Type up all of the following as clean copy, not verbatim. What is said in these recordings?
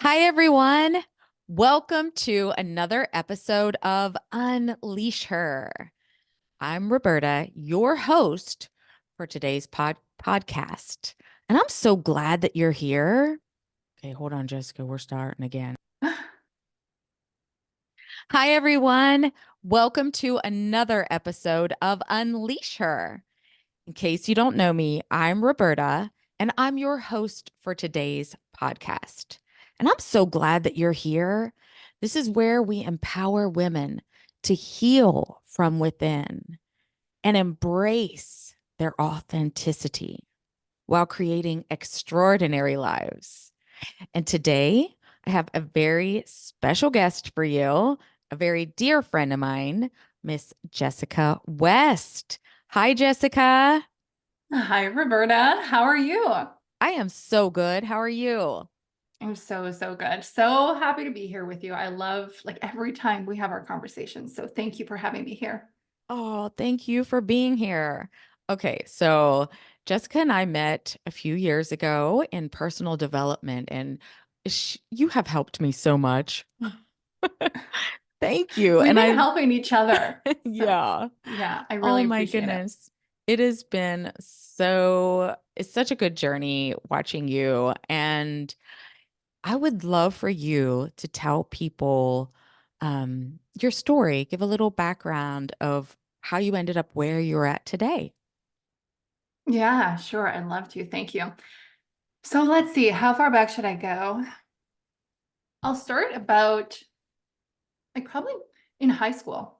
Hi, everyone. Welcome to another episode of Unleash Her. I'm Roberta, your host for today's podcast. And I'm so glad that you're here. Okay, hold on, Jessica. We're starting again. Hi, everyone. Welcome to another episode of Unleash Her. In case you don't know me, I'm Roberta, and I'm your host for today's podcast. And I'm so glad that you're here. This is where we empower women to heal from within and embrace their authenticity while creating extraordinary lives. And today, I have a very special guest for you, a very dear friend of mine, Miss Jessica West. Hi, Jessica. Hi, Roberta. How are you? I am so good. How are you? I'm so good. So happy to be here with you. I love like every time we have our conversations. So thank you for having me here. Oh, thank you for being here. Okay, so Jessica and I met a few years ago in personal development, and you have helped me so much. Thank you. We've And been helping each other. So yeah. yeah, I Oh really my appreciate it. goodness. It's such a good journey watching you. And I would love for you to tell people your story, give a little background of how you ended up where you're at today. Yeah, sure. I'd love to. Thank you. So let's see. How far back should I go? I'll start about like probably in high school.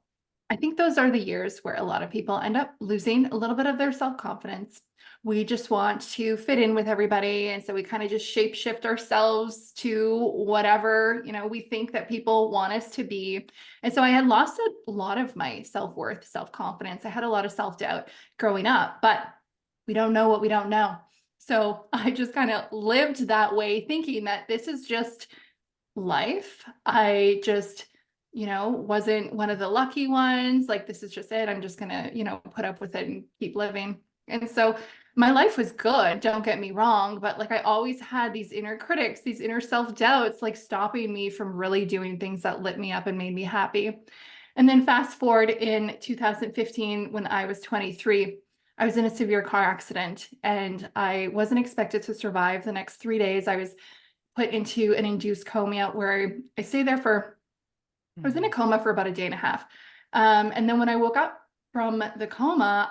I think those are the years where a lot of people end up losing a little bit of their self-confidence. We just want to fit in with everybody. And so we kind of just shape shift ourselves to whatever, we think that people want us to be. And so I had lost a lot of my self-worth, self-confidence. I had a lot of self-doubt growing up, but we don't know what we don't know. So I just kind of lived that way, thinking that this is just life. I just, wasn't one of the lucky ones. Like, this is just it. I'm just gonna, put up with it and keep living. And so my life was good, don't get me wrong, but like I always had these inner critics, these inner self-doubts, like stopping me from really doing things that lit me up and made me happy. And then fast forward in 2015, when I was 23, I was in a severe car accident and I wasn't expected to survive the next 3 days. I was put into an induced coma where I stayed there for, I was in a Mhm. coma for about a day and a half. And then when I woke up from the coma,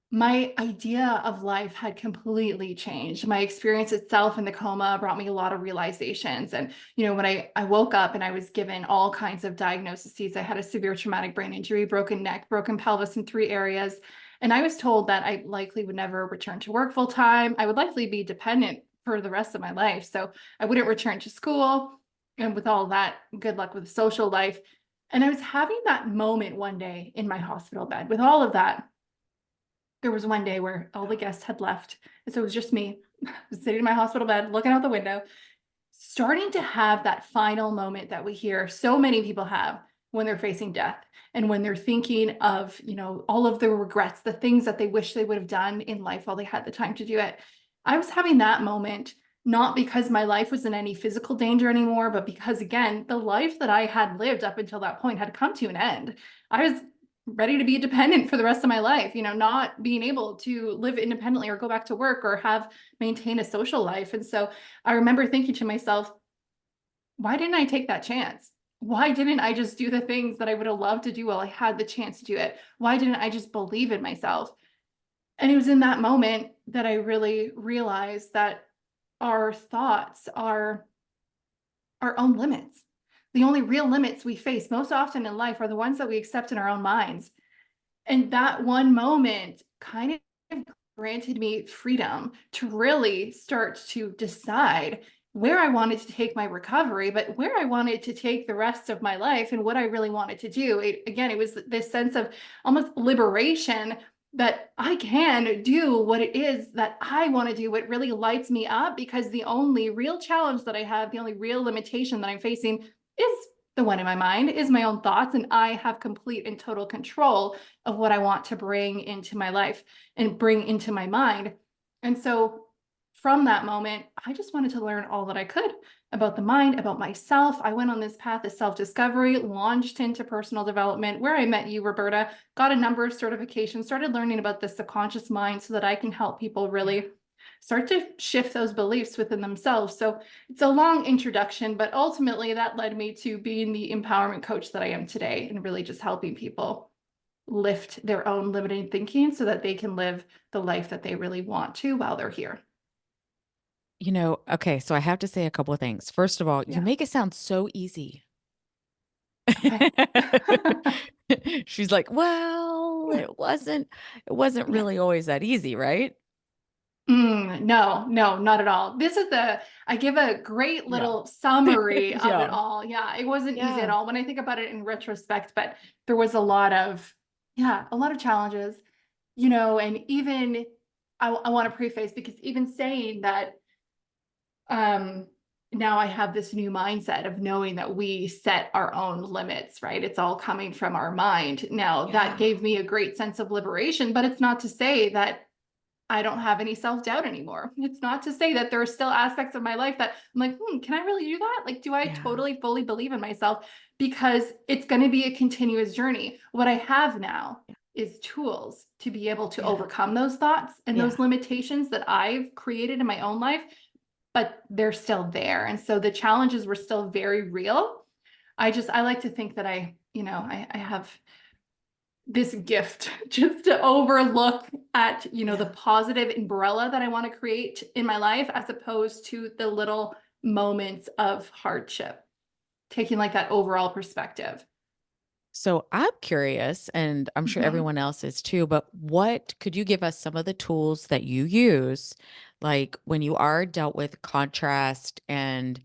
my idea of life had completely changed. My experience itself in the coma brought me a lot of realizations. And, when I woke up and I was given all kinds of diagnoses, I had a severe traumatic brain injury, broken neck, broken pelvis in 3 areas. And I was told that I likely would never return to work full time. I would likely be dependent for the rest of my life. So I wouldn't return to school. And with all that, good luck with social life. And I was having that moment one day in my hospital bed with all of that. There was one day where all the guests had left. And so it was just me sitting in my hospital bed, looking out the window, starting to have that final moment that we hear so many people have when they're facing death and when they're thinking of, all of the regrets, the things that they wish they would have done in life while they had the time to do it. I was having that moment, not because my life was in any physical danger anymore, but because, again, the life that I had lived up until that point had come to an end. I was ready to be dependent for the rest of my life, not being able to live independently or go back to work or maintain a social life. And so I remember thinking to myself, why didn't I take that chance? Why didn't I just do the things that I would have loved to do while I had the chance to do it? Why didn't I just believe in myself? And it was in that moment that I really realized that our thoughts are our own limits. The only real limits we face most often in life are the ones that we accept in our own minds. And that one moment kind of granted me freedom to really start to decide where I wanted to take my recovery, but where I wanted to take the rest of my life and what I really wanted to do. It was this sense of almost liberation that I can do what it is that I want to do, what really lights me up, because the only real challenge that I have, the only real limitation that I'm facing is the one in my mind, is my own thoughts. And I have complete and total control of what I want to bring into my life and bring into my mind. And so from that moment, I just wanted to learn all that I could about the mind, about myself. I went on this path of self-discovery, launched into personal development, where I met you, Roberta, got a number of certifications, started learning about the subconscious mind so that I can help people really start to shift those beliefs within themselves. So it's a long introduction, but ultimately that led me to being the empowerment coach that I am today, and really just helping people lift their own limiting thinking so that they can live the life that they really want to while they're here. Okay, so I have to say a couple of things. First of all, you Yeah. make it sound so easy. Okay. She's like, "Well, it wasn't Yeah. really always that easy, right?" No, no, not at all. I give a great Yeah. little summary of it Yeah. all. Yeah, it wasn't easy at Yeah. all when I think about it in retrospect, but there was a lot of, yeah, a lot of challenges, and even I want to preface, because even saying that, um, now I have this new mindset of knowing that we set our own limits, right? It's all coming from our mind. Now, that Yeah. gave me a great sense of liberation, but it's not to say that I don't have any self-doubt anymore. It's not to say that there are still aspects of my life that I'm like, can I really do that? Like, do I Yeah. totally fully believe in myself? Because it's going to be a continuous journey. What I have now is tools to be able to Yeah. overcome those thoughts and Yeah. those limitations that I've created in my own life, but they're still there. And so the challenges were still very real. I like to think that I have this gift just to overlook at, the Yeah. positive umbrella that I want to create in my life, as opposed to the little moments of hardship, taking like that overall perspective. So I'm curious, and I'm sure Mhm. everyone else is too, but what could you give us some of the tools that you use, like when you are dealt with contrast and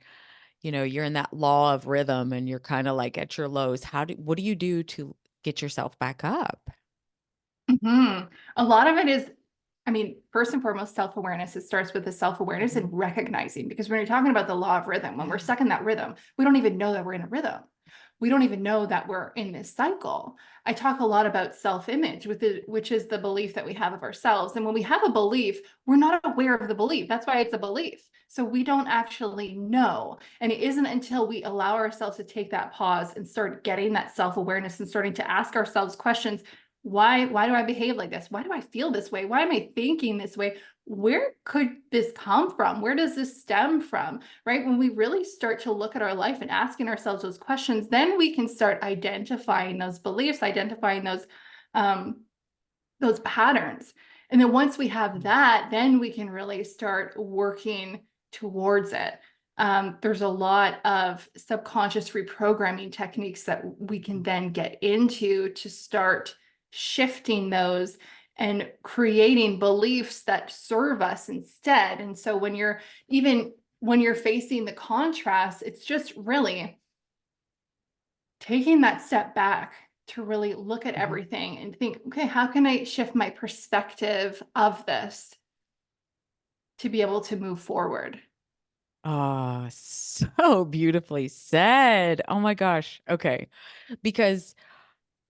you're in that law of rhythm and you're kind of like at your lows. What do you do to get yourself back up? Mhm. A lot of it is, I mean, first and foremost, self-awareness. It starts with the self-awareness Mhm. and recognizing, because when you're talking about the law of rhythm, when we're Yeah. stuck in that rhythm, we don't even know that we're in a rhythm. We don't even know that we're in this cycle. I talk a lot about self-image, which is the belief that we have of ourselves. And when we have a belief, we're not aware of the belief. That's why it's a belief. So we don't actually know. And it isn't until we allow ourselves to take that pause and start getting that self-awareness and starting to ask ourselves questions. Why do I behave like this? Why do I feel this way? Why am I thinking this way? Where could this come from? Where does this stem from? Right? When we really start to look at our life and asking ourselves those questions, then we can start identifying those beliefs, identifying those patterns. And then once we have Mm. that, then we can really start working towards it. There's a lot of subconscious reprogramming techniques that we can then get into to start shifting those and creating beliefs that serve us instead. And so even when you're facing the contrast, it's just really taking that step back to really look at Mhm. everything and think, okay, how can I shift my perspective of this to be able to move forward? Oh, so beautifully said. Oh my gosh. Okay. Because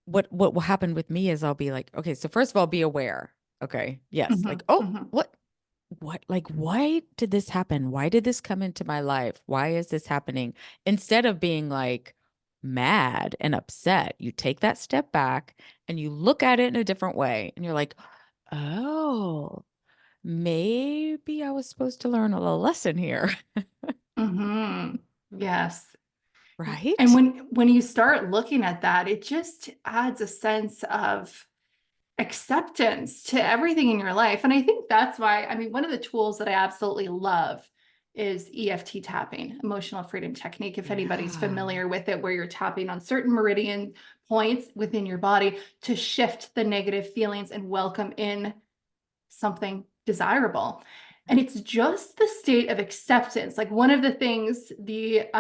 what will happen with me is I'll be like, okay, so first of all, be aware. Okay. Yes. Like, Mhm, oh, mhm, like, why did this happen? Why did this come into my life? Why is this happening? Instead of being like mad and upset, you take that step back and you look at it in a different way. And you're like, oh, maybe I was supposed to learn a little lesson here. mhm. Yes. And Right? when you start looking at that, it just adds a sense of acceptance to everything in your life. And I think that's why, I mean, one of the tools that I absolutely love is EFT tapping, emotional freedom technique. If anybody's Yeah. familiar with it, where you're tapping on certain meridian points within your body to shift the negative feelings and welcome in something desirable. And it's just the state of acceptance. Like, one of the things, the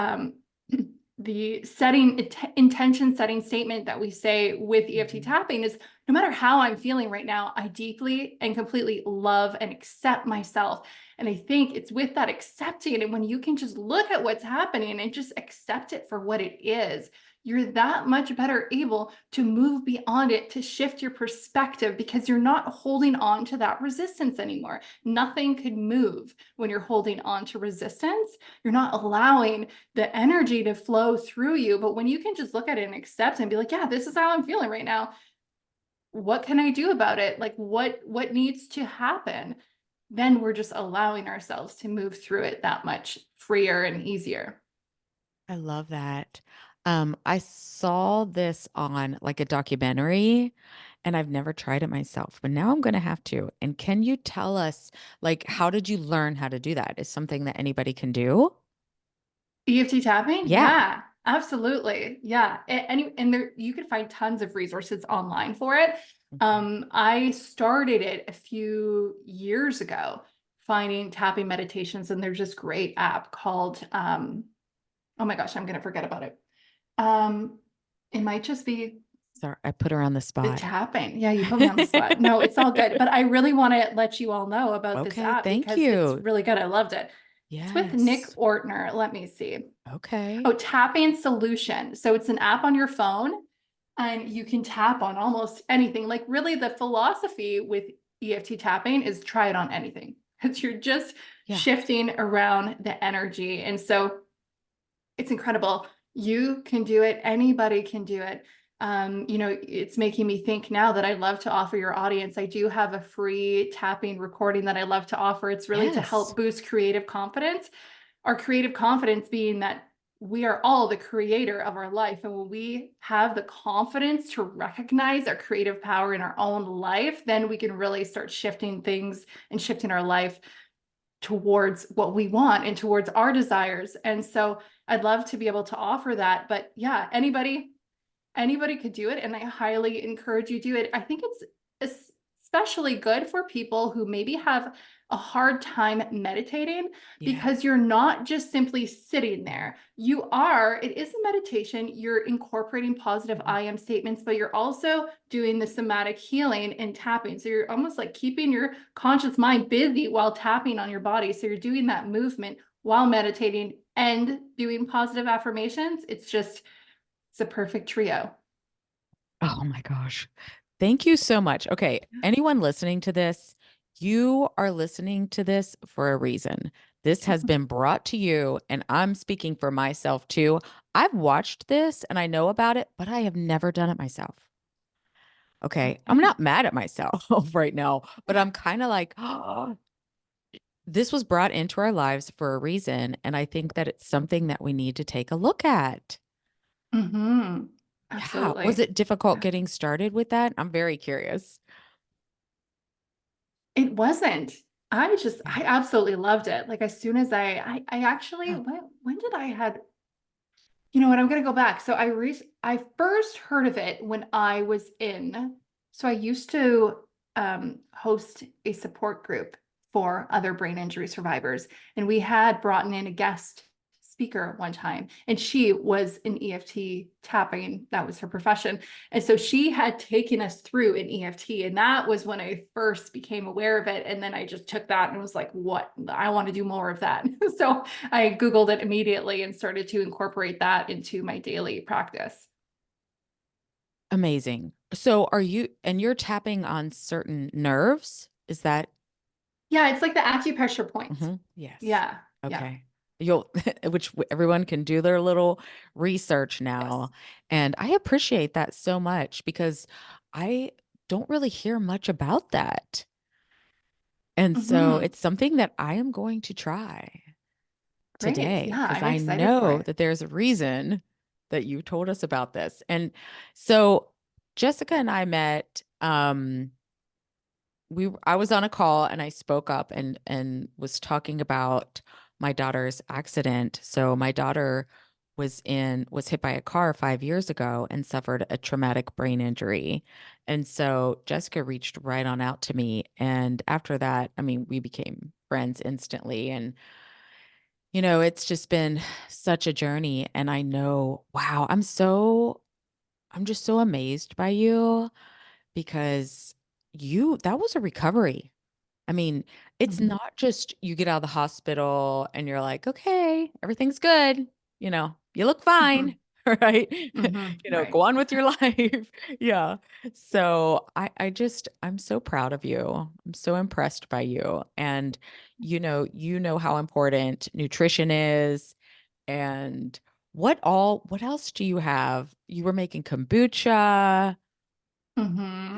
intention setting statement that we say with EFT Mhm. tapping is, no matter how I'm feeling right now, I deeply and completely love and accept myself. And I think it's with that accepting, and when you can just look at what's happening and just accept it for what it is, you're that much better able to move beyond it, to shift your perspective, because you're not holding on to that resistance anymore. Nothing could move when you're holding on to resistance. You're not allowing the energy to flow through you. But when you can just look at it and accept and be like, yeah, this is how I'm feeling right now. What can I do about it? Like what needs to happen? Then we're just allowing ourselves to move through it that much freer and easier. I love that. I saw this on like a documentary and I've never tried it myself, but now I'm going to have to. And can you tell us, like, how did you learn how to do that? Is something that anybody can do? EFT tapping? Yeah. Yeah, absolutely. Yeah. And there you can find tons of resources online for it. Mhm. I started it a few years ago, finding tapping meditations, and there's this great app called oh my gosh, I'm gonna forget about it. Um, it might just be Sorry, I put her on the the spot. tapping. Yeah, you put me on the spot. No, it's all good. But I really want to let you all know about this Okay, app thank because it's you. really good. I loved it. It's with Nick Yes. Ortner. Let me see. Oh, Okay. tapping solution. So it's an app on your phone and you can tap on almost anything. Like really the philosophy with EFT tapping is try it on anything because you're just Yeah. shifting around the energy. And so it's incredible. You can do it. Anybody can do it. It's making me think now that I'd love to offer your audience. I do have a free tapping recording that I love to offer. It's really to Yes. help boost creative confidence. Our creative confidence being that we are all the creator of our life. And when we have the confidence to recognize our creative power in our own life, then we can really start shifting things and shifting our life towards what we want and towards our desires. And so I'd love to be able to offer that. But yeah, anybody could do it. And I highly encourage you to do it. I think it's especially good for people who maybe have a hard time meditating Yeah. because you're not just simply sitting there. It is a meditation. You're incorporating positive Mhm. I am statements, but you're also doing the somatic healing and tapping. So you're almost like keeping your conscious mind busy while tapping on your body. So you're doing that movement while meditating and doing positive affirmations. It's a perfect trio. Oh my gosh. Thank you so much. Okay, anyone listening to this, you are listening to this for a reason. This has been brought to you, and I'm speaking for myself too. I've watched this and I know about it, but I have never done it myself. Okay, I'm Okay. not mad at myself right now, but I'm kind of like, oh, this was brought into our lives for a reason. And I think that it's something that we need to take a look at. Mm-hmm. Yeah. Was Absolutely. it difficult Yeah. getting started with that? I'm very curious. It wasn't. Yeah. I absolutely loved it. Like as soon as I actually, Oh, when did I had, you know what, I'm gonna go back. So I first heard of it when I was so I used to host a support group for other brain injury survivors. And we had brought in a guest speaker one time, and she was an EFT tapping, that was her profession. And so she had taken us through an EFT, and that was when I first became aware of it. And then I just took that and was like, what? I want to do more of that. So I Googled it immediately and started to incorporate that into my daily practice. amazing. So and you're tapping on certain nerves? Is that? Yeah, it's like the acupressure points. Yes. Yeah, yeah. Okay. You'll, everyone can do their little research Yes. now. And I appreciate that so much because I don't really hear much about that. And so Hmm. it's something that I am going to try Great. today Yeah, because I'm I excited for know it. that there's a reason that you told us about this. And so Jessica and I met, I was on a call and I spoke up and was talking about my daughter's accident. So my daughter was hit by a car 5 years ago and suffered a traumatic brain injury. And so Jessica reached right on out to me. And after that, I mean, we became friends instantly. And it's just been such a journey. And I know, wow, I'm just so amazed by you because that was a recovery. I mean, it's Mhm. not just you get out of the hospital and you're like, okay, everything's good. You look Mhm. fine. right? Go Right. on with your life. Yeah. So I'm so proud of you. I'm so impressed by you. And you know how important nutrition is. And what else do you have? You were making kombucha. Do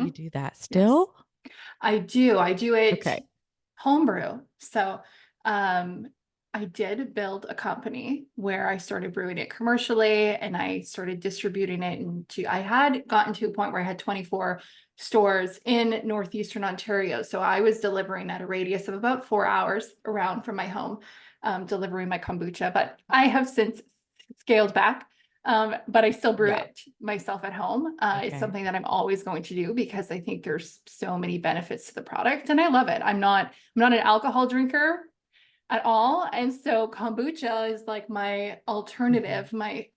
you do that Yes. still? I do. I do it Okay. homebrew. So, um, I did build a company where I started brewing it commercially and I started distributing it I had gotten to a point where I had 24 stores in Northeastern Ontario. So I was delivering at a radius of about 4 hours around from my home, delivering my kombucha, but I have since scaled back. But I still brew Yeah. it myself at home. It's Okay. something that I'm always going to do because I think there's so many benefits to the product and I love it. I'm not an alcohol drinker at all. And so kombucha is like my Mhm. alternative, my,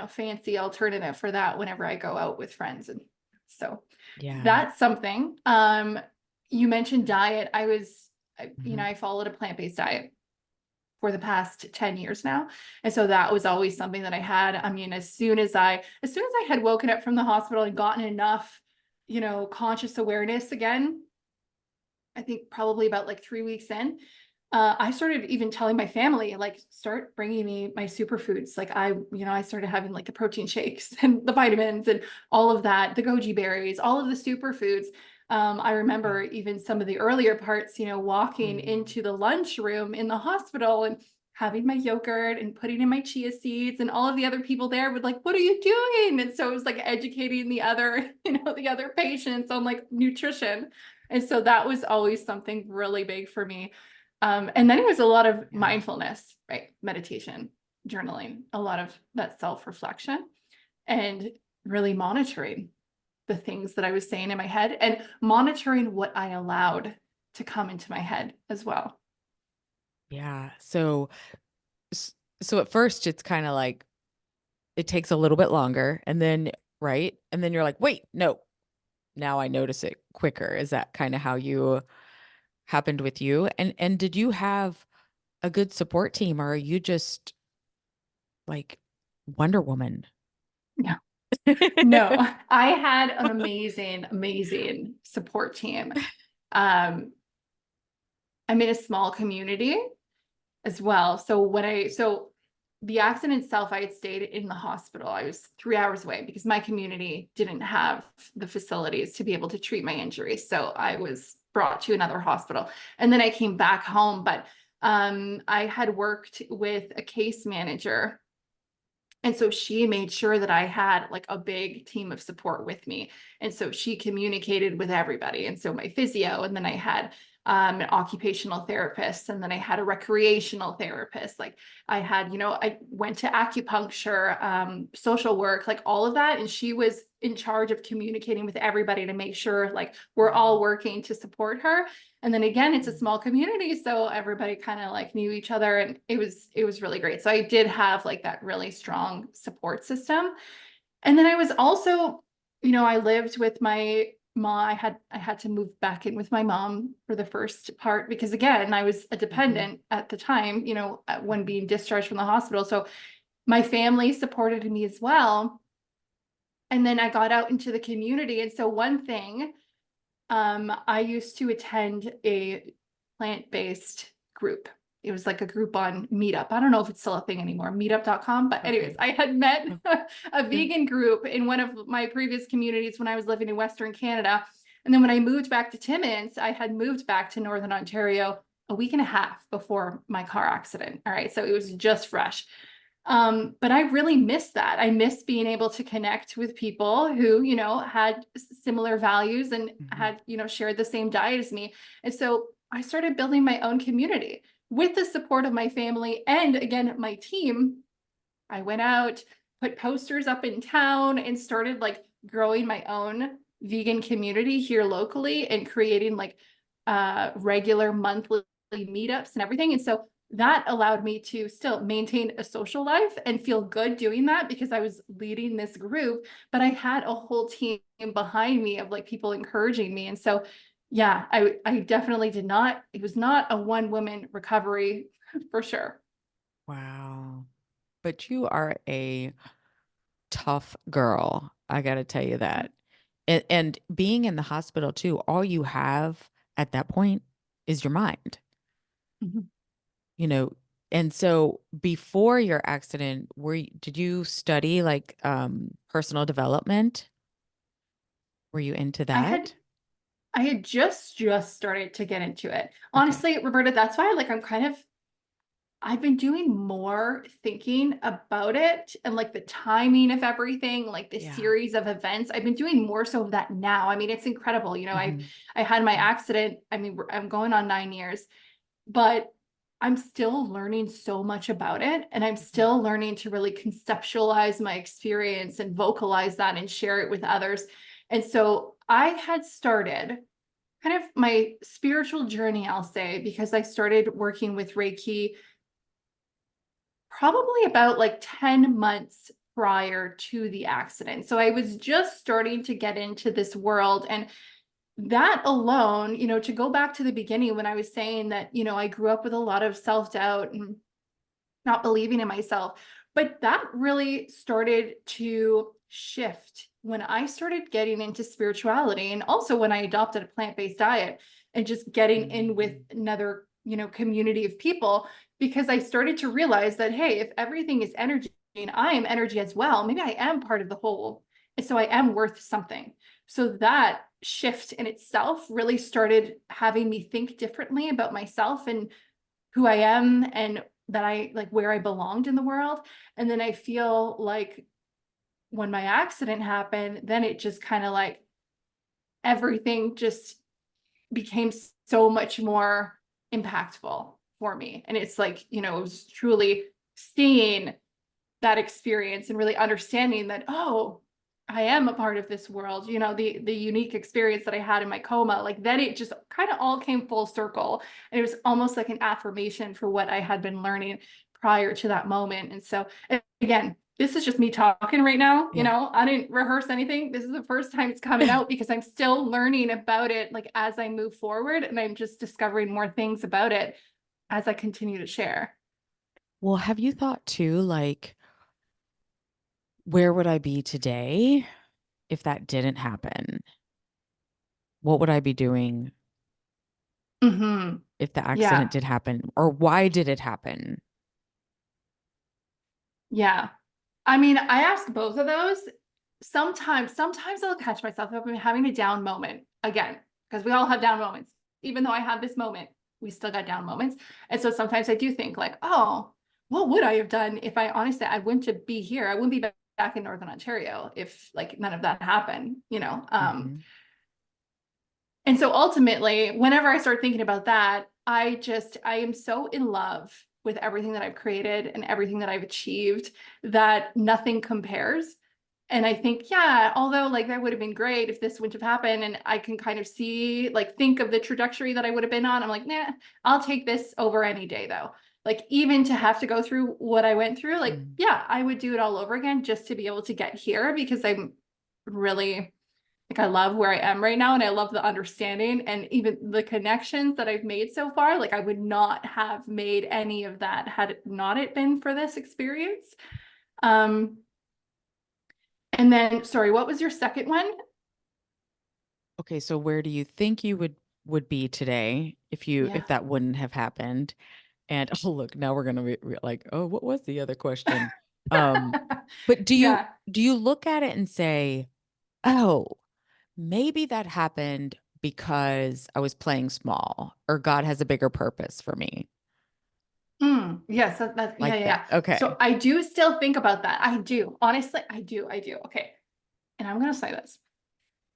fancy alternative for that whenever I go out with friends. And so Yeah. that's something. You mentioned diet. Mhm. I followed a plant-based diet for the past 10 years now. And so that was always something that I had. I mean, as soon as I had woken up from the hospital and gotten enough, conscious awareness again, I think probably about like 3 weeks in, I started even telling my family, like, start bringing me my superfoods. Like I started having like the protein shakes and the vitamins and all of that, the goji berries, all of the superfoods. I Yeah. remember even some of the earlier parts, walking Mm. into the lunchroom in the hospital and having my yogurt and putting in my chia seeds, and all of the other people there would like, what are you doing? And so it was like educating the other, the other patients on like nutrition. And so that was always something really big for me. And then it was a lot of Yeah. mindfulness, right? Meditation, journaling, a lot of that self-reflection, and really monitoring the things that I was saying in my head and monitoring what I allowed to come into my head as well. Yeah. S- so at first it's kind of like it takes a little bit longer and then right? And then you're like, "Wait, no. Now I notice it quicker." Is that kind of how you happened with you? And did you have a good support team or are you just like Wonder Woman? Yeah. No, I had an amazing, amazing support team. Um, I'm in a small community as well. So the accident itself, I had stayed in the hospital. I was 3 hours away because my community didn't have the facilities to be able to treat my injury. So I was brought to another hospital and then I came back home. But I had worked with a case manager. And so she made sure that I had like a big team of support with me. And so she communicated with everybody. And so my physio, and then I had an occupational therapist, and then I had a recreational therapist. Like I had, I went to acupuncture, social work, like all of that. And she was in charge of communicating with everybody to make sure like we're all working to support her. And then again, it's a small community, so everybody kind of like knew each other, and it was really great. So I did have like that really strong support system. And then I was also, I lived with my mom. I had to move back in with my mom for the first part because again, I was a Mhm. dependent at the time, when being discharged from the hospital. So my family supported me as well. And then I got out into the community. And so one thing, I used to attend a plant-based group. It was like a group on Meetup. I don't know if it's still a thing anymore, meetup.com. But anyways, Okay. I had met a Yeah. vegan group in one of my previous communities when I was living in Western Canada. And then when I moved back to Timmins, I had moved back to Northern Ontario a week and a half before my car accident. All right. So it was just fresh. But I really miss that. I miss being able to connect with people who, had similar values and Mhm. had, shared the same diet as me. And so I started building my own community with the support of my family and again, my team. I went out, put posters up in town and started like growing my own vegan community here locally and creating like regular monthly meetups and everything. And so that allowed me to still maintain a social life and feel good doing that because I was leading this group, but I had a whole team behind me of like people encouraging me. And so yeah, I definitely did not, it was not a one woman recovery for sure. Wow. But you are a tough girl. I got to tell you that. And being in the hospital too, all you have at that point is your mind, Mhm. you know. And so before your accident, did you study like personal development? Were you into I had that? I had just started to get into it. Okay. Honestly, Roberta, that's why like I've been doing more thinking about it and like the timing of everything, like the Yeah. series of events. I've been doing more so of that now. I mean, it's incredible. Hmm. I had my Yeah. accident. I mean, I'm going on 9 years, but I'm still learning so much about it. And I'm Mhm. still learning to really conceptualize my experience and vocalize that and share it with others. And so I had started kind of my spiritual journey, I'll say, because I started working with Reiki probably about like 10 months prior to the accident. So I was just starting to get into this world. And that alone, to go back to the beginning when I was saying that, I grew up with a lot of self-doubt and not believing in myself. But that really started to shift when I started getting into spirituality and also when I adopted a plant-based diet and just getting in with Mhm. another, community of people because I started to realize that, hey, if everything is energy and I am energy as well, maybe I am part of the whole. And so I am worth something. So that shift in itself really started having me think differently about myself and who I am and that I like where I belonged in the world. And then I feel like when my accident happened, then it just kind of like everything just became so much more impactful for me. And it's like, it was truly seeing that experience and really understanding that, oh, I am a part of this world, the unique experience that I had in my coma, like then it just kind of all came full circle. And it was almost like an affirmation for what I had been learning prior to that moment. And so again, this is just me talking right now, Yeah. I didn't rehearse anything. This is the first time it's coming out because I'm still learning about it like as I move forward and I'm just discovering more things about it as I continue to share. Well, have you thought too, like, where would I be today if that didn't happen? What would I be doing Hmm. if the accident Yeah. did happen? Or why did it happen? Yeah. I mean, I ask both of those. Sometimes I'll catch myself if I'm having a down moment again, because we all have down moments. Even though I have this moment, we still got down moments. And so sometimes I do think like, oh, what would I have done if I wouldn't be here. I wouldn't be back in Northern Ontario if like none of that happened. Hmm. And so ultimately, whenever I start thinking about that, I am so in love with everything that I've created and everything that I've achieved that nothing compares. And I think, yeah, although like that would have been great if this wouldn't have happened, and I can kind of see, like, think of the trajectory that I would have been on. I'm like, nah, I'll take this over any day though. Like, even to have to go through what I went through, like, Mm. yeah, I would do it all over again just to be able to get here because I'm really like I love where I am right now and I love the understanding and even the connections that I've made so far. Like I would not have made any of that had it not it been for this experience. Um, and then sorry, what was your second one? Okay, so where do you think you would be today Yeah. if that wouldn't have happened? And oh, look, now we're gonna be like, oh, what was the other question? Um, but Yeah. do you look at it and say, oh, maybe that happened because I was playing small, or God has a bigger purpose for me, Yes, yeah, like yeah, that? yeah. So Okay. I do still think about that. I do. Honestly, I do. Okay. And I'm gonna say this.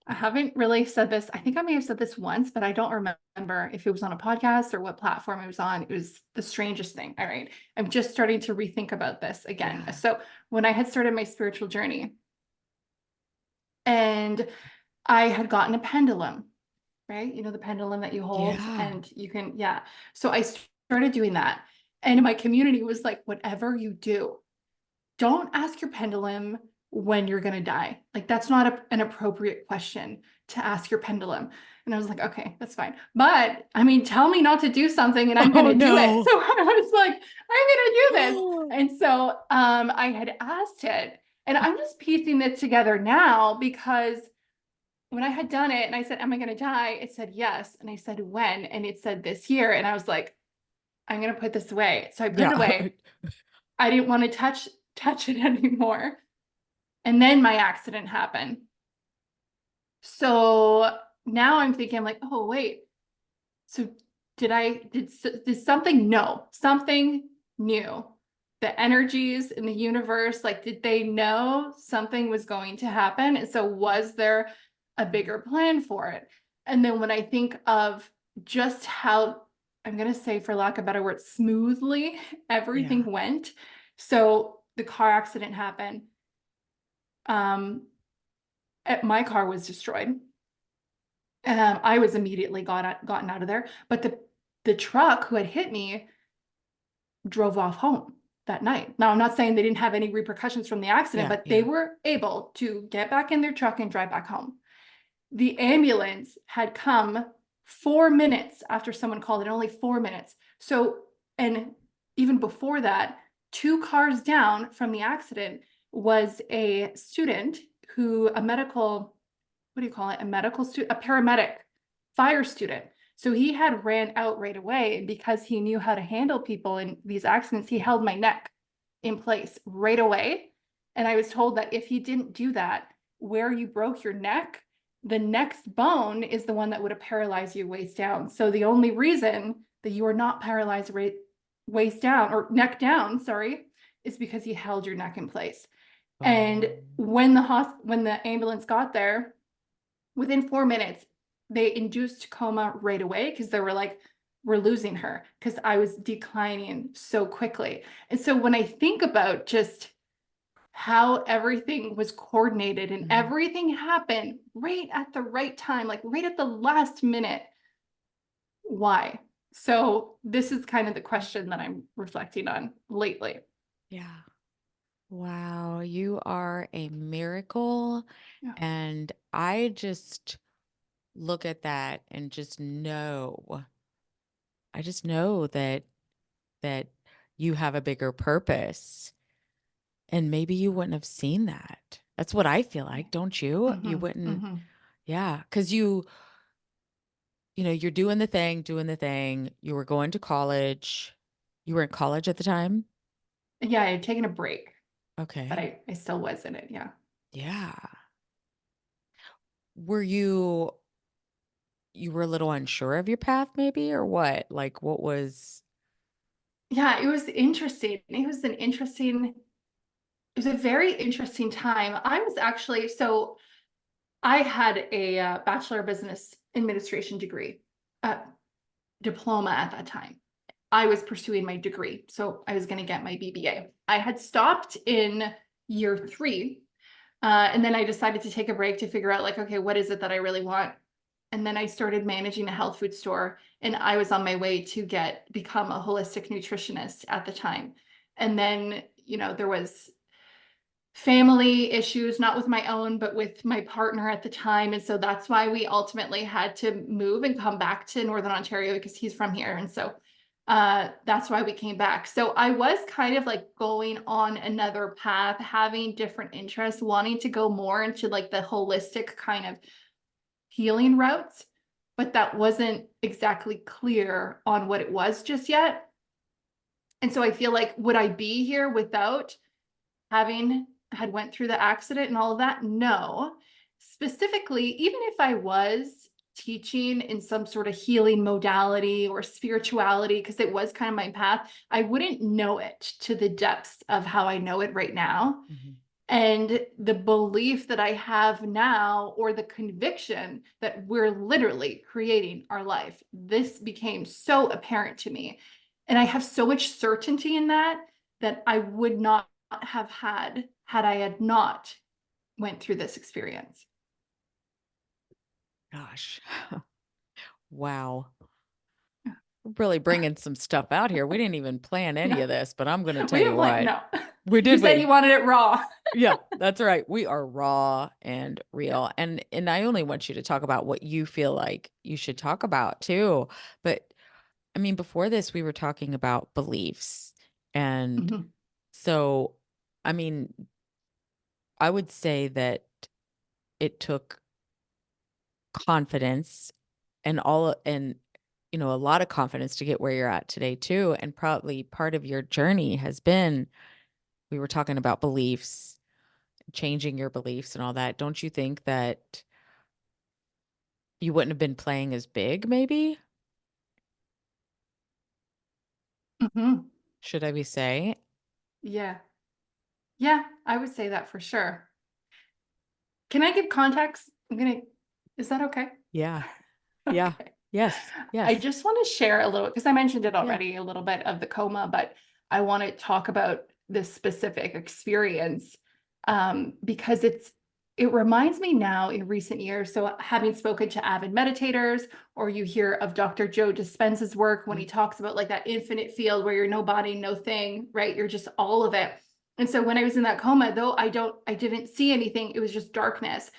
I haven't really said this. I think I may have said this once, but I don't remember if it was on a podcast or what platform it was on. It was the strangest thing. All right. I'm just starting to rethink about this again. Yeah. So, when I had started my spiritual journey and I had gotten a pendulum, right? The pendulum that you hold Yeah. and you can, yeah. So, I started doing that. And my community was like, whatever you do, don't ask your pendulum when you're going to die. Like that's not an appropriate question to ask your pendulum. And I was like, okay, that's fine. But I mean, tell me not to do something and I'm going Oh to do it. no. So I was like, I'm going to do this. And so I had asked it And I'm just piecing this together now because when I had done it and I said, am I going to die? It said yes. And I said, when? And it said this year. And I was like, I'm going to put this away. So I put it Yeah. away. I didn't want to touch it anymore. And then my accident happened. So now I'm thinking, I'm like, oh, wait. So did something? No, something new. The energies in the universe, like, did they know something was going to happen? And so was there a bigger plan for it? And then when I think of just how, I'm going to say, for lack of a better word, smoothly Yeah. everything went. So the car accident happened. Um, my car was destroyed. I was immediately gotten out of there, but the truck who had hit me drove off home that night. Now, I'm not saying they didn't have any repercussions from the accident, Yeah. but they Yeah. were able to get back in their truck and drive back home. The ambulance had come 4 minutes after someone called it, only 4 minutes. So, and even before that, 2 cars down from the accident was a student who, a medical, what do you call it? A medical student, a paramedic, fire student. So he had ran out right away. And because he knew how to handle people in these accidents, he held my neck in place right away. And I was told that if he didn't do that, where you broke your neck, the next bone is the one that would have paralyzed you waist down. So the only reason that you are not paralyzed waist down or neck down, sorry, is because he held your neck in place. And when the ambulance got there, within 4 minutes, they induced coma right away because they were like, we're losing her because I was declining so quickly. And so when I think about just how everything was coordinated and everything happened right at the right time, like right at the last minute, why? So this is kind of the question that I'm reflecting on lately. Yeah. Wow. You are a miracle. Yeah. And I just look at that and I just know that you have a bigger purpose. And maybe you wouldn't have seen that. That's what I feel like, don't you? You Mm-hmm, wouldn't, mm-hmm. yeah, because you're doing the thing, doing the thing. You were going to college. You were in college at the time? Yeah, I had taken a break, but Okay. I still was in it. Yeah. Yeah. Were you were a little unsure of your path maybe or what? Like what was Yeah, it was interesting. It was a very interesting time. I was actually, so I had a Bachelor of Business Administration degree, uh, diploma at that time. I was pursuing my degree, so I was going to get my BBA. I had stopped in year 3, and then I decided to take a break to figure out, like, okay, what is it that I really want? And then I started managing a health food store, and I was on my way to become a holistic nutritionist at the time. And then, there was family issues, not with my own, but with my partner at the time. And so that's why we ultimately had to move and come back to Northern Ontario because he's from here. And so that's why we came back. So I was kind of like going on another path, having different interests, wanting to go more into like the holistic kind of healing routes, but that wasn't exactly clear on what it was just yet. And so I feel like, would I be here without having had went through the accident and all of that? No. Specifically, even if I was teaching in some sort of healing modality or spirituality, because it was kind of my path, I wouldn't know it to the depths of how I know it right now. Mhm. And the belief that I have now, or the conviction that we're literally creating our life, this became so apparent to me. And I have so much certainty in that I would not have had I had not went through this experience. Gosh. Wow. We're really bringing some stuff out here. We didn't even plan any Yeah, of this, but I'm going to we tell didn't you plan. what. No, We you did said we? you wanted it raw. Yeah, that's right. We are raw and Yeah. real. And I only want you to talk about what you feel like you should talk about too. But I mean, before this we were talking about beliefs. And Mhm. so I mean, I would say that it took confidence and a lot of confidence to get where you're at today too. And probably part of your journey has been, we were talking about beliefs, changing your beliefs and all that. Don't you think that you wouldn't have been playing as big, maybe? Hmm. Should I be say? Yeah. Yeah, I would say that for sure. Can I give context? Is that okay? Yeah. Yeah. Okay. Yes. I Yes. just want to share a little, because I mentioned it Yeah. already, a little bit of the coma, but I want to talk about this specific experience, because it reminds me now in recent years. So having spoken to avid meditators, or you hear of Dr. Joe Dispenza's work when he talks about like that infinite field where you're no body, no thing, right? You're just all of it. And so when I was in that coma, though I didn't see anything, it was just darkness,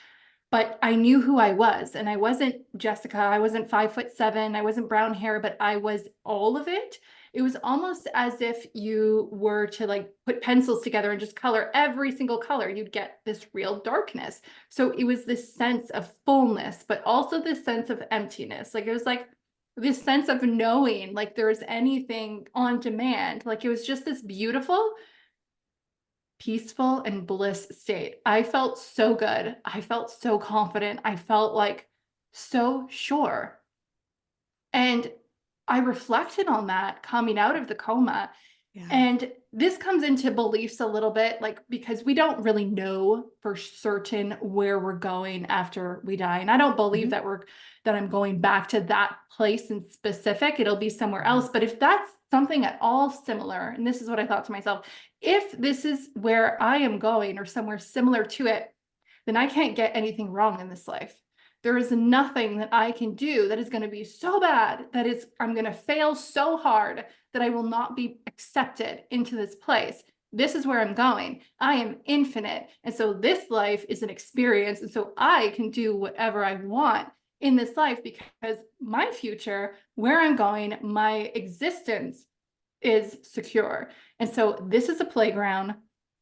but I knew who I was. And I wasn't Jessica. I wasn't 5'7". I wasn't brown hair, but I was all of it. It was almost as if you were to like put pencils together and just color every single color. You'd get this real darkness. So it was this sense of fullness, but also this sense of emptiness. Like it was like this sense of knowing like there was anything on demand. Like it was just this beautiful, peaceful and bliss state. I felt so good. I felt so confident. I felt like so sure. And I reflected on that coming out of the coma. Yeah. And this comes into beliefs a little bit, like because we don't really know for certain where we're going after we die. And I don't believe Mhm. that I'm going back to that place in specific. It'll be somewhere Mhm. else. But if that's something at all similar, and this is what I thought to myself, if this is where I am going or somewhere similar to it, then I can't get anything wrong in this life. There is nothing that I can do that is going to be so bad that I'm going to fail so hard that I will not be accepted into this place. This is where I'm going. I am infinite. And so this life is an experience. And so I can do whatever I want in this life because my future, where I'm going, my existence is secure. And so this is a playground.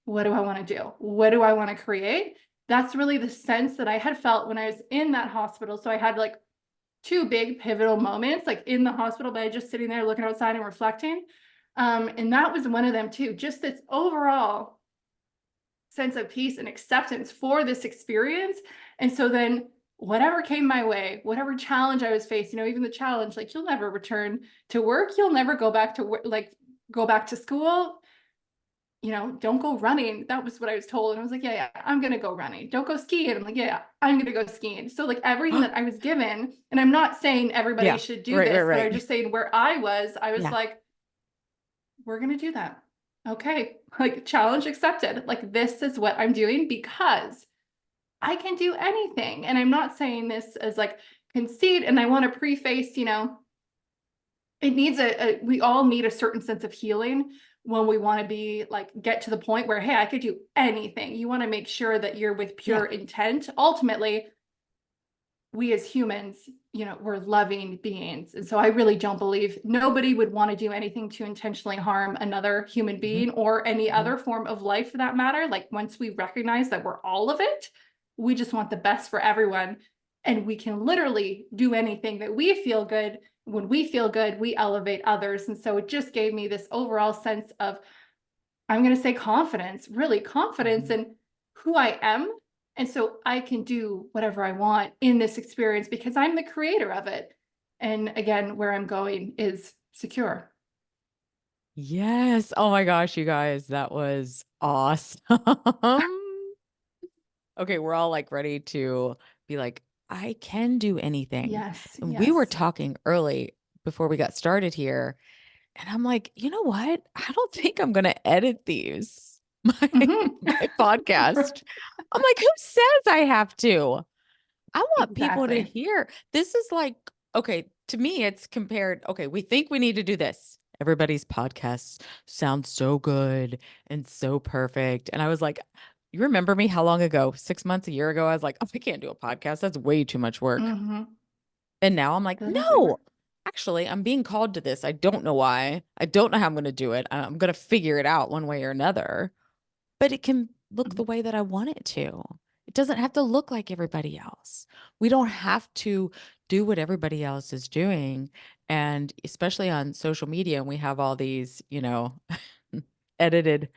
What do I want to do? What do I want to create? That's really the sense that I had felt when I was in that hospital. So I had like two big pivotal moments, like in the hospital bed, just sitting there looking outside and reflecting. And that was one of them too. Just this overall sense of peace and acceptance for this experience. And so then whatever came my way, whatever challenge I was facing, even the challenge, like you'll never return to work, you'll never go back to work, like go back to school, don't go running. That was what I was told. And I was like, yeah, I'm going to go running. Don't go skiing. I'm like, yeah, I'm going to go skiing. So like everything that I was given, and I'm not saying everybody Yeah. should do Right, right, this, but I'm right. just saying where I was Yeah. like, we're going to do that. Okay. Like challenge accepted. Like this is what I'm doing because I can do anything. And I'm not saying this as like conceit. And I want to preface, it needs we all need a certain sense of healing when we want to be like get to the point where hey, I could do anything. You want to make sure that you're with Yeah. pure intent. Ultimately, we as humans, we're loving beings. And so I really don't believe nobody would want to do anything to intentionally harm another human Mhm. being or any Mhm. other form of life for that matter. Like once we recognize that we're all of it, we just want the best for everyone. And we can literally do anything that we feel good. When we feel good, we elevate others. And so it just gave me this overall sense of, I'm going to say confidence, really confidence Mhm. in who I am. And so I can do whatever I want in this experience because I'm the creator of it. And again, where I'm going is secure. Yes. Oh my gosh, you guys, that was awesome. Okay, we're all like ready to be like, I can do anything. Yes, And we were yes. talking early before we got started here, and I'm like, you know what? I don't think I'm gonna edit these Mhm. my podcast. I'm like, who says I have to? I want people to Exactly. hear. This is like, okay, to me, it's compared. Okay, we think we need to do this. Everybody's podcasts sound so good and so perfect. And I was like, you remember me how long ago? 6 months, a year ago? I was like, oh, I can't do a podcast. That's way too much work. Hmm. And now I'm like, Doesn't we no, were actually, I'm being called to this. I don't know why. I don't know how I'm going to do it. I'm going to figure it out one way or another. But it can. look the Mhm. way that I want it to. It doesn't have to look like everybody else. We don't have to do what everybody else is doing. And especially on social media, we have all these, edited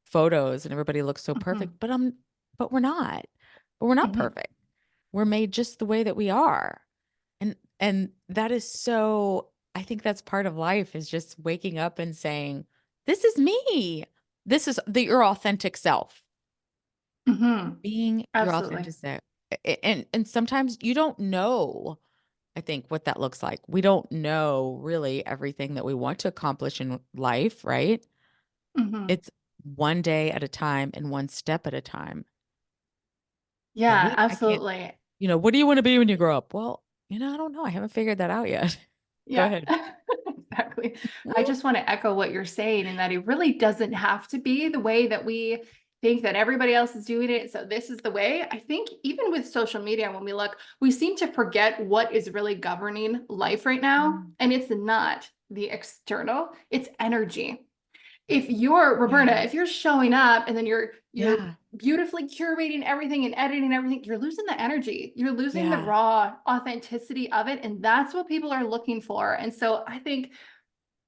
photos and everybody looks so perfect, Mhm. but we're not. But we're not Mhm. perfect. We're made just the way that we are. And that is so, I think that's part of life, is just waking up and saying, this is me. This is your authentic self, Mhm. being your Absolutely. authentic self. And sometimes you don't know, I think, what that looks like. We don't know really everything that we want to accomplish in life, right? Mhm. It's one day at a time and one step at a time, Yeah, right? I can't, absolutely. what do you want to be when you grow up? Well, I don't know. I haven't figured that out yet. Go Yeah, ahead. exactly. I just want to echo what you're saying, in that it really doesn't have to be the way that we think that everybody else is doing it. So this is the way. I think even with social media, when we look, we seem to forget what is really governing life right now. Mm. And it's not the external, it's energy. If you're Roberta, Yeah. if you're showing up and then you're Yeah. beautifully curating everything and editing everything, you're losing the energy. You're losing the Yeah. raw authenticity of it. And that's what people are looking for. And so I think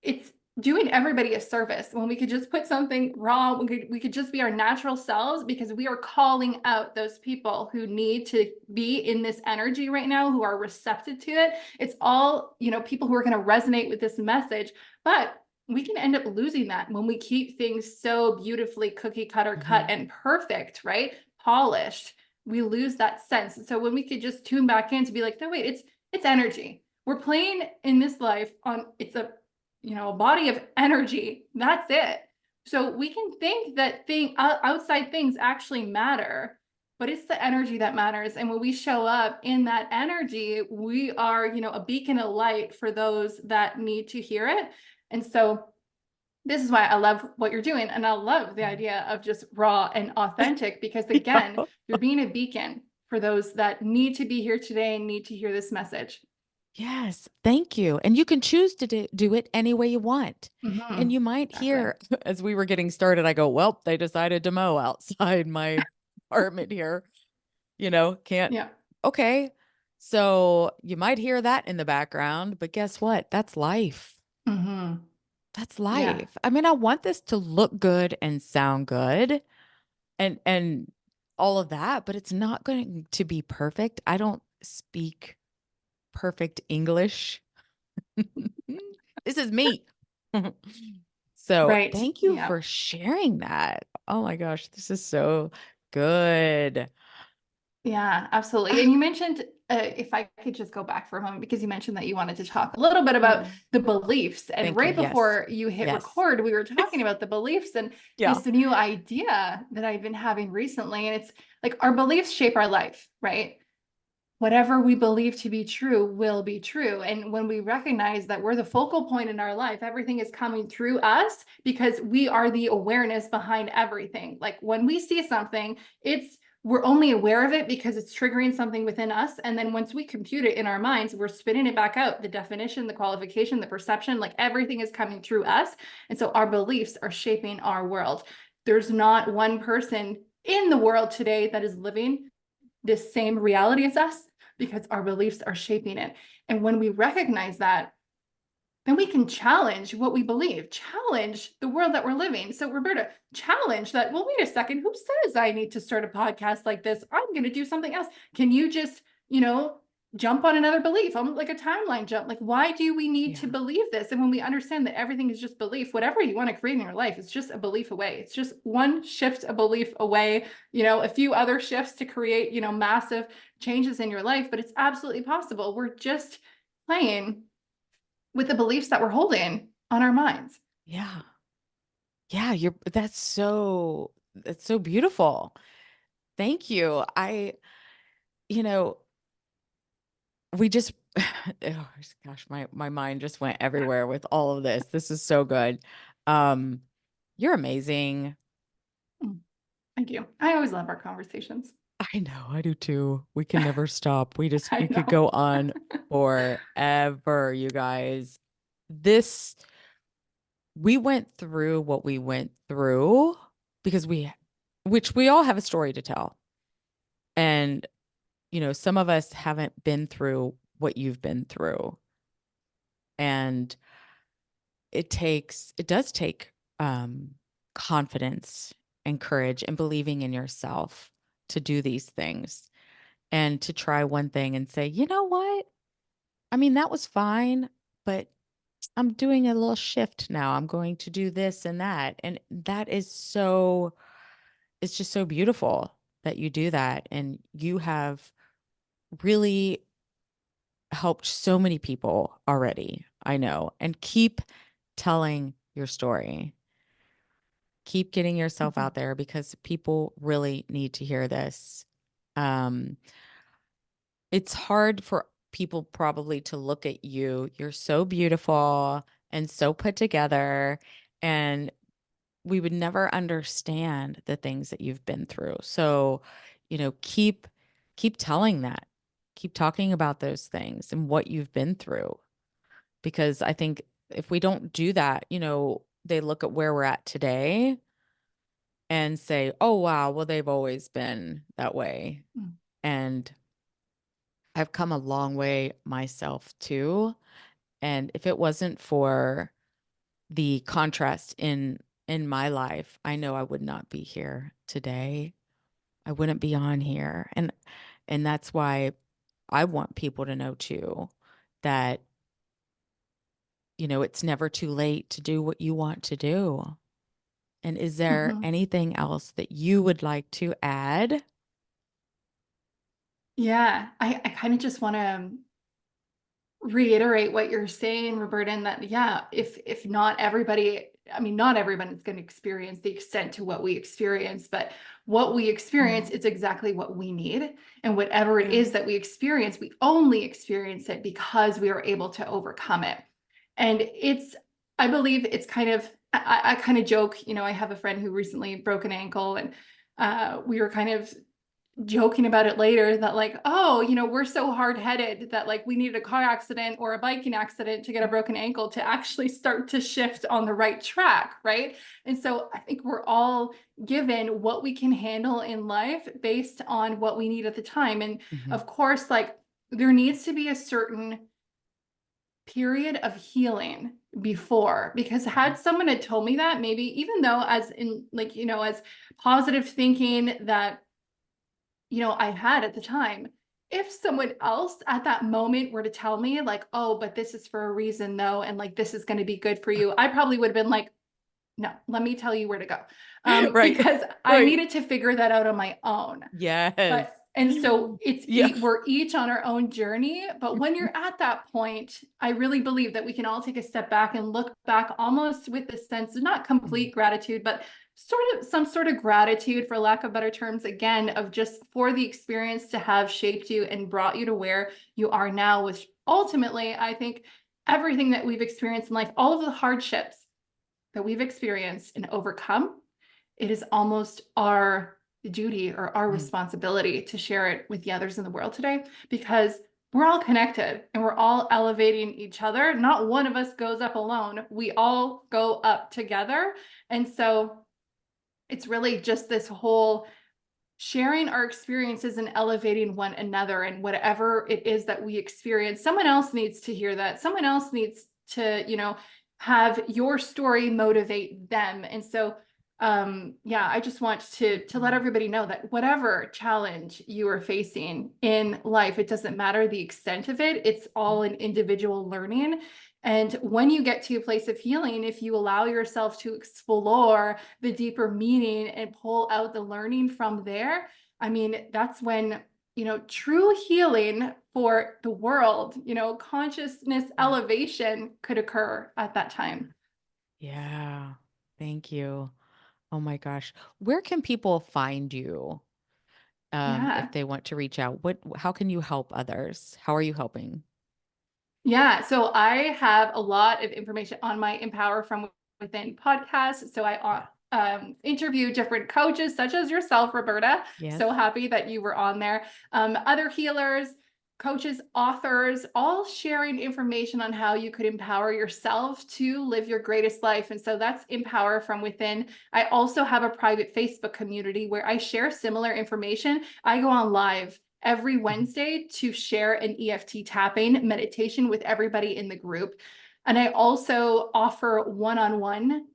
it's doing everybody a service when we could just put something raw. We could just be our natural selves, because we are calling out those people who need to be in this energy right now, who are receptive to it. It's all, people who are going to resonate with this message. But we can end up losing that when we keep things so beautifully cookie cutter cut Mhm. and perfect, right? Polished. We lose that sense. So when we could just tune back in to be like, no, wait, it's energy. We're playing in this life on, it's a body of energy. That's it. So we can think that outside things actually matter, but it's the energy that matters. And when we show up in that energy, we are, a beacon of light for those that need to hear it. And so this is why I love what you're doing. And I love the Mhm. idea of just raw and authentic, because again, you're being a beacon for those that need to be here today and need to hear this message. Yes, thank you. And you can choose to do it any way you want. And Mhm. you might Exactly. hear, as we were getting started, I go, well, they decided to mow outside my apartment here. Can't, Yeah. okay. So you might hear that in the background, but guess what? That's life. Mhm. That's Yeah. life. I mean, I want this to look good and sound good and all of that, but it's not going to be perfect. I don't speak perfect English. This is me. So Right. thank you Yeah. for sharing that. Oh my gosh, this is so good. Yeah, absolutely. Ah, And you mentioned, if I could just go back for a moment, because you mentioned that you wanted to talk a little bit about yeah. the beliefs. And Thank you. right Yes. before you hit Yes. record, we were talking about the beliefs and Yeah. this new idea that I've been having recently. And it's like our beliefs shape our life, right? Whatever we believe to be true will be true. And when we recognize that we're the focal point in our life, everything is coming through us because we are the awareness behind everything. Like when we see something, we're only aware of it because it's triggering something within us. And then once we compute it in our minds, we're spitting it back out. The definition, the qualification, the perception, like everything is coming through us. And so our beliefs are shaping our world. There's not one person in the world today that is living this same reality as us, because our beliefs are shaping it. And when we recognize that, then we can challenge what we believe, challenge the world that we're living. So, Roberta, challenge that. Well, wait a second, who says I need to start a podcast like this? I'm going to do something else. Can you just, jump on another belief? I'm like a timeline jump. Like, why do we need to Yeah. believe this? And when we understand that everything is just belief, whatever you want to create in your life, it's just a belief away. It's just one shift, a belief away, a few other shifts to create, massive changes in your life. But it's absolutely possible. We're just playing with the beliefs that we're holding on our minds. Yeah. Yeah. That's so beautiful. Thank you. You know, we just, oh gosh, my mind just went everywhere with all of this. This is so good. Um, you're amazing. Mm, thank you. I always love our conversations. I know, I do too. We can never stop. I We could know. go on forever, you guys. This we went through what we went through because we which we all have a story to tell. And, some of us haven't been through what you've been through. And it does take confidence and courage and believing in yourself to do these things and to try one thing and say, you know what? I mean, that was fine, but I'm doing a little shift now. I'm going to do this and that. And that is it's just so beautiful that you do that. And you have really helped so many people already, I know. And keep telling your story. Keep getting yourself Mhm. out there because people really need to hear this. Um, it's hard for people probably to look at you. You're so beautiful and so put together, and we would never understand the things that you've been through. So, keep telling that. Keep talking about those things and what you've been through because I think if we don't do that, they look at where we're at today and say, "Oh wow, well they've always been that way." Mm. And I've come a long way myself too. And if it wasn't for the contrast in my life, I know I would not be here today. I wouldn't be on here. And that's why I want people to know too that it's never too late to do what you want to do. And is there Mhm. anything else that you would like to add? Yeah, I kind of just want to reiterate what you're saying, Roberta, and that yeah, if not everybody, I mean, not everyone is going to experience the extent to what we experience, but what we experience Mm. is exactly what we need. And whatever it Yeah. is that we only experience it because we are able to overcome it. And I believe it's kind of, I kind of joke, I have a friend who recently broke an ankle and we were kind of joking about it later that like, oh, we're so hard-headed that like we needed a car accident or a biking accident to get a broken ankle to actually start to shift on the right track, right? And so I think we're all given what we can handle in life based on what we need at the time. And Mhm. of course, like there needs to be a certain period of healing before, because Mhm. had someone had told me that, maybe even though as in like, as positive thinking that I had at the time. If someone else at that moment were to tell me, like, oh, but this is for a reason though, and like this is going to be good for you, I probably would have been like, no, let me tell you where to go. Right. Because I Right. needed to figure that out on my own. Yes. And so Yeah. we're each on our own journey. But when you're at that point, I really believe that we can all take a step back and look back almost with the sense of not Mhm. complete gratitude, but sort of some sort of gratitude, for lack of better terms, again, of just for the experience to have shaped you and brought you to where you are now, which ultimately, I think everything that we've experienced in life, all of the hardships that we've experienced and overcome, it is almost our duty or our Mhm. responsibility to share it with the others in the world today, because we're all connected and we're all elevating each other. Not one of us goes up alone. We all go up together. And so it's really just this whole sharing our experiences and elevating one another, and whatever it is that we experience, someone else needs to hear that. Someone else needs to, have your story motivate them. And so yeah, I just want to let Mhm. everybody know that whatever challenge you are facing in life, it doesn't matter the extent of it, it's all an individual learning. And when you get to a place of healing, if you allow yourself to explore the deeper meaning and pull out the learning from there, I mean, that's when, true healing for the world, consciousness Yeah. elevation could occur at that time. Yeah. Thank you. Oh my gosh. Where can people find you if Yeah. they want to reach out? How can you help others? How are you helping? Yeah. So I have a lot of information on my Empower from Within podcast. So I Yeah. interview different coaches, such as yourself, Roberta. So Yes. happy that you were on there. Other healers. coaches, authors, all sharing information on how you could empower yourself to live your greatest life. And so that's Empower from Within. I also have a private Facebook community where I share similar information. I go on live every Wednesday to share an EFT tapping meditation with everybody in the group. And I also offer one-on-one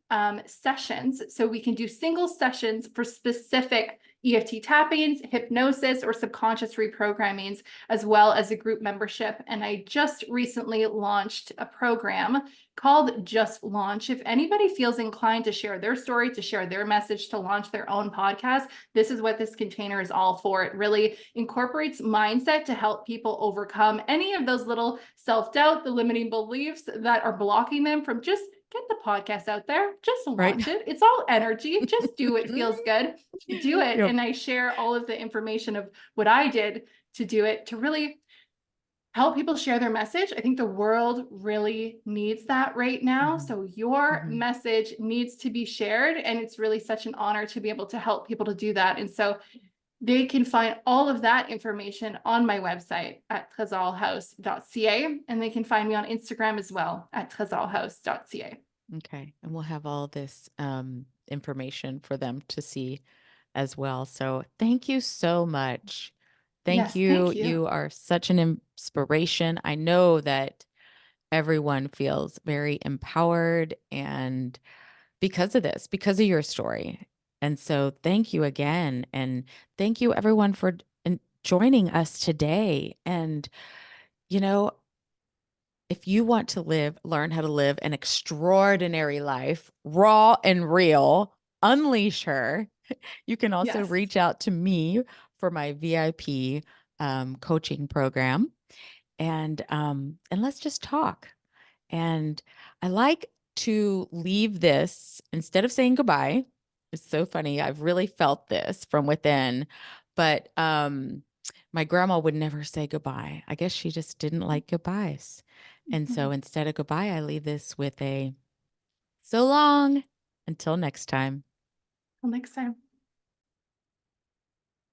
sessions. So we can do single sessions for specific EFT tappings, hypnosis, or subconscious reprogrammings, as well as a group membership. And I just recently launched a program called Just Launch. If anybody feels inclined to share their story, to share their message, to launch their own podcast, this is what this container is all for. It really incorporates mindset to help people overcome any of those little self-doubt, the limiting beliefs that are blocking them from just get the podcast out there, just launch Right. it. It's all energy. Just do it. Feels good. Do it. Yep. And I share all of the information of what I did to do it to really help people share their message. I think the world really needs that right now. Mhm. So your Mhm. message needs to be shared. And it's really such an honor to be able to help people to do that. And so they can find all of that information on my website at trezorhouse.ca. And they can find me on Instagram as well at trezorhouse.ca. Okay. And we'll have all this information for them to see as well. So thank you so much. Thank Yes, you. thank you. You are such an inspiration. I know that everyone feels very empowered and because of this, because of your story. And so thank you again. And thank you everyone for joining us today. And, you know, if you want to learn how to live an extraordinary life, raw and real, unleash her. You can also Yes. reach out to me for my VIP coaching program, and let's just talk. And I like to leave this instead of saying goodbye. It's so funny. I've really felt this from within, but my grandma would never say goodbye. I guess she just didn't like goodbyes. And so Mhm. instead of goodbye, I leave this with a so long until next time. Till next time.